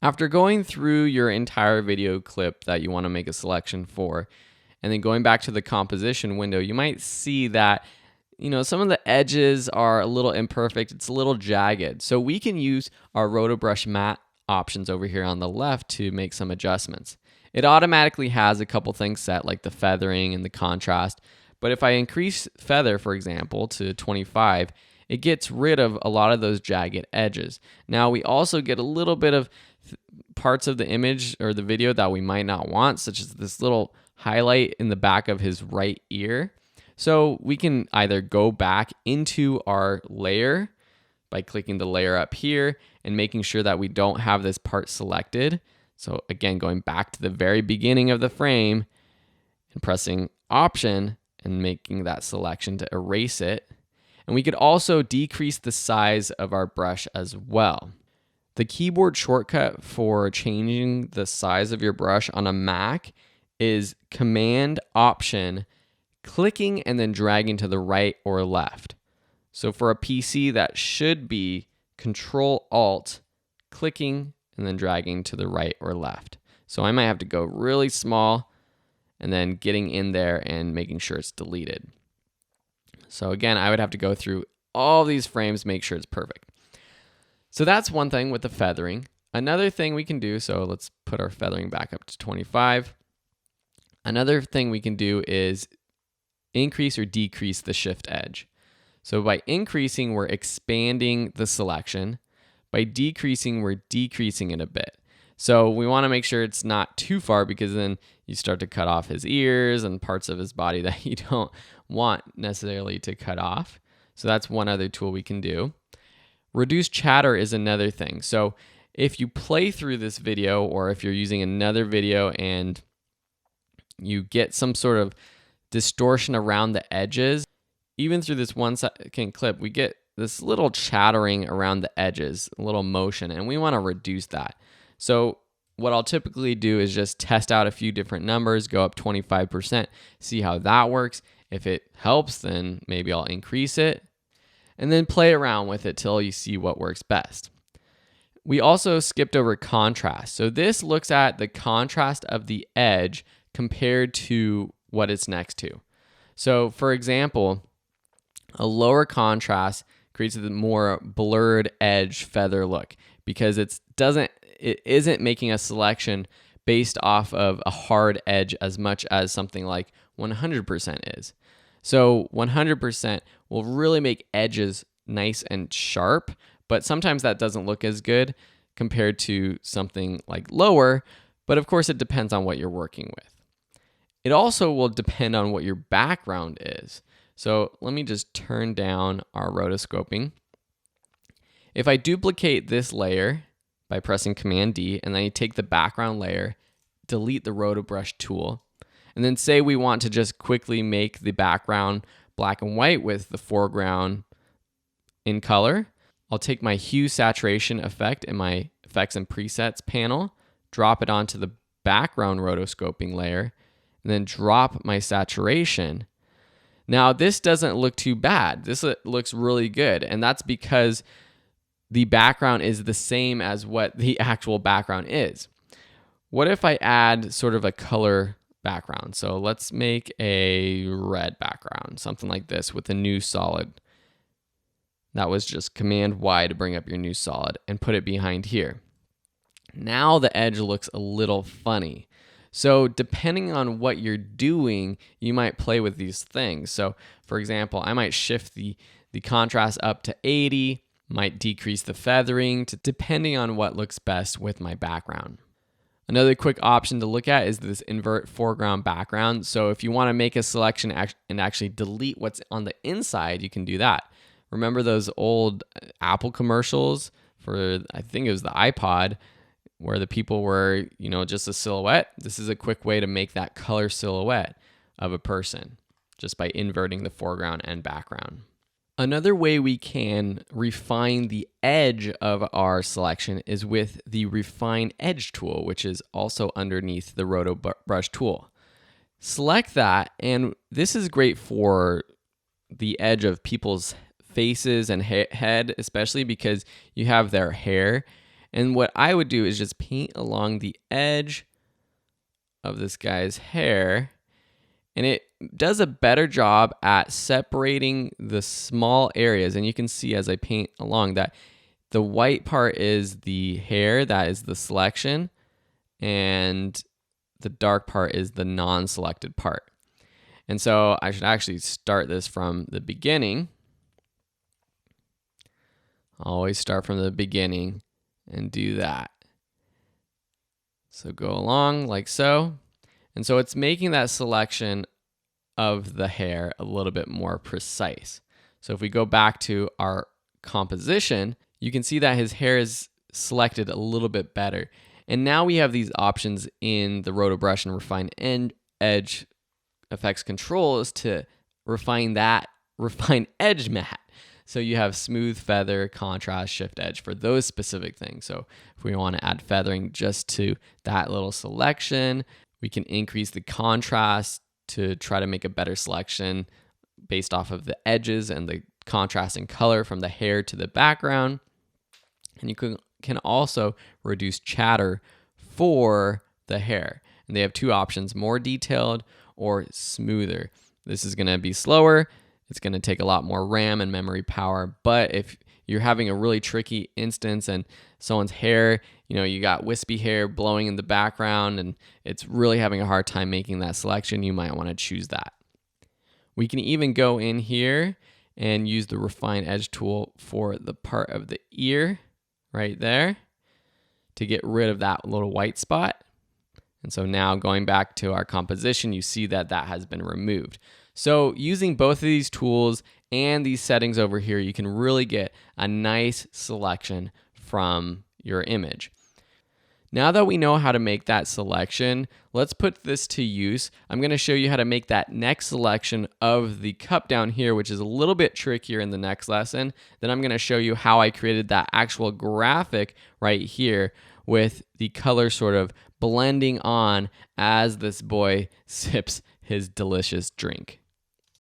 After going through your entire video clip that you want to make a selection for, and then going back to the composition window, you might see that some of the edges are a little imperfect. It's a little jagged. So we can use our RotoBrush matte options over here on the left to make some adjustments. It automatically has a couple things set, like the feathering and the contrast. But if I increase feather, for example, to 25, it gets rid of a lot of those jagged edges. Now we also get a little bit of parts of the image or the video that we might not want, such as this little highlight in the back of his right ear. So we can either go back into our layer by clicking the layer up here and making sure that we don't have this part selected. So again, going back to the very beginning of the frame and pressing Option and making that selection to erase it. And we could also decrease the size of our brush as well. The keyboard shortcut for changing the size of your brush on a Mac is Command Option, clicking and then dragging to the right or left. So for a PC, that should be Control Alt, clicking and then dragging to the right or left. So I might have to go really small and then getting in there and making sure it's deleted. So again, I would have to go through all these frames, make sure it's perfect. So that's one thing with the feathering. Another thing we can do, so let's put our feathering back up to 25. Another thing we can do is increase or decrease the shift edge. So by increasing, we're expanding the selection. By decreasing, we're decreasing it a bit. So we want to make sure it's not too far, because then you start to cut off his ears and parts of his body that you don't want necessarily to cut off. So that's one other tool we can do. Reduce chatter is another thing. So if you play through this video, or if you're using another video and you get some sort of distortion around the edges, even through this 1 second clip, we get this little chattering around the edges, a little motion, and we want to reduce that. So what I'll typically do is just test out a few different numbers, go up 25%, see how that works. If it helps, then maybe I'll increase it, and then play around with it till you see what works best. We also skipped over contrast. So this looks at the contrast of the edge compared to what it's next to. So for example, a lower contrast creates a more blurred edge feather look, because it isn't making a selection based off of a hard edge as much as something like 100% is. So 100% will really make edges nice and sharp, but sometimes that doesn't look as good compared to something like lower, but of course it depends on what you're working with. It also will depend on what your background is. So let me just turn down our rotoscoping. If I duplicate this layer by pressing Command D, and then you take the background layer, delete the RotoBrush tool, and then say we want to just quickly make the background black and white with the foreground in color, I'll take my hue saturation effect in my effects and presets panel, drop it onto the background rotoscoping layer, and then drop my saturation. Now this doesn't look too bad. This looks really good, and that's because the background is the same as what the actual background is. What if I add sort of a color background? So let's make a red background, something like this with a new solid. That was just Command Y to bring up your new solid and put it behind here. Now the edge looks a little funny. So depending on what you're doing, you might play with these things. So for example, I might shift the contrast up to 80, might decrease the feathering, depending on what looks best with my background. Another quick option to look at is this invert foreground background. So if you want to make a selection and actually delete what's on the inside, you can do that. Remember those old Apple commercials for, I think it was the iPod, where the people were, just a silhouette? This is a quick way to make that color silhouette of a person, just by inverting the foreground and background. Another way we can refine the edge of our selection is with the Refine Edge tool, which is also underneath the RotoBrush tool. Select that, and this is great for the edge of people's faces and head, especially because you have their hair, And what I would do is just paint along the edge of this guy's hair, and it does a better job at separating the small areas. And you can see as I paint along that the white part is the hair, that is the selection, and the dark part is the non-selected part. And so I should actually start this from the beginning. Always start from the beginning and do that. So go along like so. And so it's making that selection of the hair a little bit more precise. So if we go back to our composition, you can see that his hair is selected a little bit better. And now we have these options in the RotoBrush and Refine Edge Effects controls to refine edge matte. So you have smooth, feather, contrast, shift edge for those specific things. So if we want to add feathering just to that little selection, we can increase the contrast to try to make a better selection based off of the edges and the contrast in color from the hair to the background. And you can also reduce chatter for the hair. And they have two options, more detailed or smoother. This is going to be slower. It's going to take a lot more RAM and memory power. But if you're having a really tricky instance and someone's hair, you got wispy hair blowing in the background and it's really having a hard time making that selection, you might want to choose that. We can even go in here and use the Refine Edge tool for the part of the ear right there to get rid of that little white spot. And so now going back to our composition, you see that has been removed. So using both of these tools and these settings over here, you can really get a nice selection from your image. Now that we know how to make that selection, let's put this to use. I'm going to show you how to make that next selection of the cup down here, which is a little bit trickier in the next lesson. Then I'm going to show you how I created that actual graphic right here with the color sort of blending on as this boy sips his delicious drink.